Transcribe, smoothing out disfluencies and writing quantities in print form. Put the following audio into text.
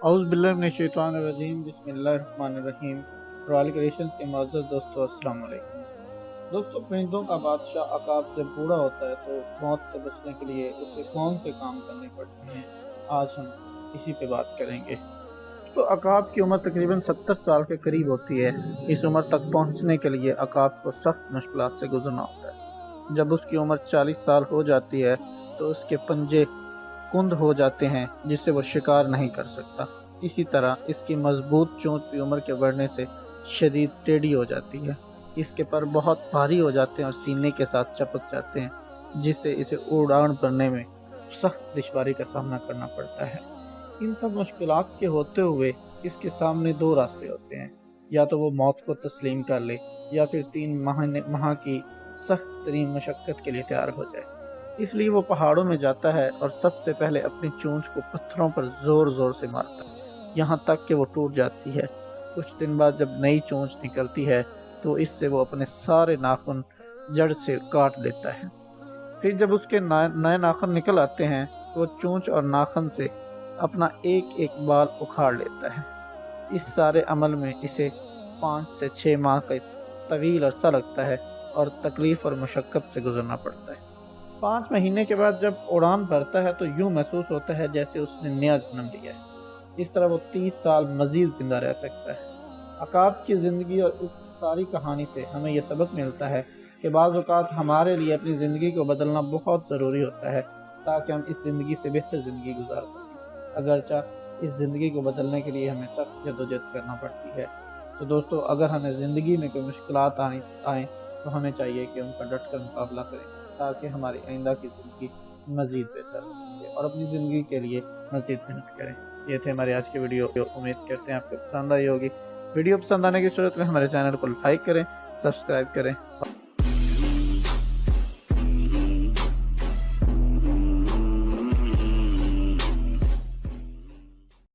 اعوذ باللہ من الشیطان الرجیم، بسم اللہ الرحمن الرحیم۔ رائل کریشنز کے معزز دوستو، السلام علیکم۔ دوستو، پرندوں کا بادشاہ عقاب جب بوڑھا ہوتا ہے تو موت سے بچنے کے لیے اسے کون سے کام کرنے پڑتے ہیں، آج ہم اسی پہ بات کریں گے۔ تو عقاب کی عمر تقریباً 70 سال کے قریب ہوتی ہے۔ اس عمر تک پہنچنے کے لیے عقاب کو سخت مشکلات سے گزرنا ہوتا ہے۔ جب اس کی عمر 40 سال ہو جاتی ہے تو اس کے پنجے کند ہو جاتے ہیں، جس سے وہ شکار نہیں کر سکتا۔ اسی طرح اس کی مضبوط چونچ بھی عمر کے بڑھنے سے شدید ٹیڑھی ہو جاتی ہے۔ اس کے پر بہت بھاری ہو جاتے ہیں اور سینے کے ساتھ چپک جاتے ہیں، جس سے اسے اڑان بھرنے میں سخت دشواری کا سامنا کرنا پڑتا ہے۔ ان سب مشکلات کے ہوتے ہوئے اس کے سامنے دو راستے ہوتے ہیں، یا تو وہ موت کو تسلیم کر لے یا پھر 3 ماہ کی سخت ترین مشقت کے لیے تیار ہو جائے۔ اس لیے وہ پہاڑوں میں جاتا ہے اور سب سے پہلے اپنی چونچ کو پتھروں پر زور زور سے مارتا ہے، یہاں تک کہ وہ ٹوٹ جاتی ہے۔ کچھ دن بعد جب نئی چونچ نکلتی ہے تو اس سے وہ اپنے سارے ناخن جڑ سے کاٹ دیتا ہے۔ پھر جب اس کے نئے ناخن نکل آتے ہیں تو وہ چونچ اور ناخن سے اپنا ایک ایک بال اکھاڑ لیتا ہے۔ اس سارے عمل میں اسے 5 سے 6 ماہ کا طویل عرصہ لگتا ہے اور تکلیف اور مشقت سے گزرنا پڑتا ہے۔ 5 مہینے کے بعد جب اڑان بھرتا ہے تو یوں محسوس ہوتا ہے جیسے اس نے نیا جنم لیا ہے۔ اس طرح وہ 30 سال مزید زندہ رہ سکتا ہے۔ عقاب کی زندگی اور اس ساری کہانی سے ہمیں یہ سبق ملتا ہے کہ بعض اوقات ہمارے لیے اپنی زندگی کو بدلنا بہت ضروری ہوتا ہے تاکہ ہم اس زندگی سے بہتر زندگی گزار سکیں، اگرچہ اس زندگی کو بدلنے کے لیے ہمیں سخت جدوجہد کرنا پڑتی ہے۔ تو دوستو، اگر ہمیں زندگی میں کوئی مشکلات آئیں تو ہمیں چاہیے کہ ان کا ڈٹ کر مقابلہ کریں تاکہ ہماری آئندہ کی زندگی مزید بہتر ہو سکے اور اپنی زندگی کے لیے مزید محنت کریں۔ یہ تھے ہمارے آج کی ویڈیو، امید کرتے ہیں آپ کو پسند آئی ہوگی۔ ویڈیو پسند آنے کی صورت میں ہمارے چینل کو لائک کریں، سبسکرائب کریں۔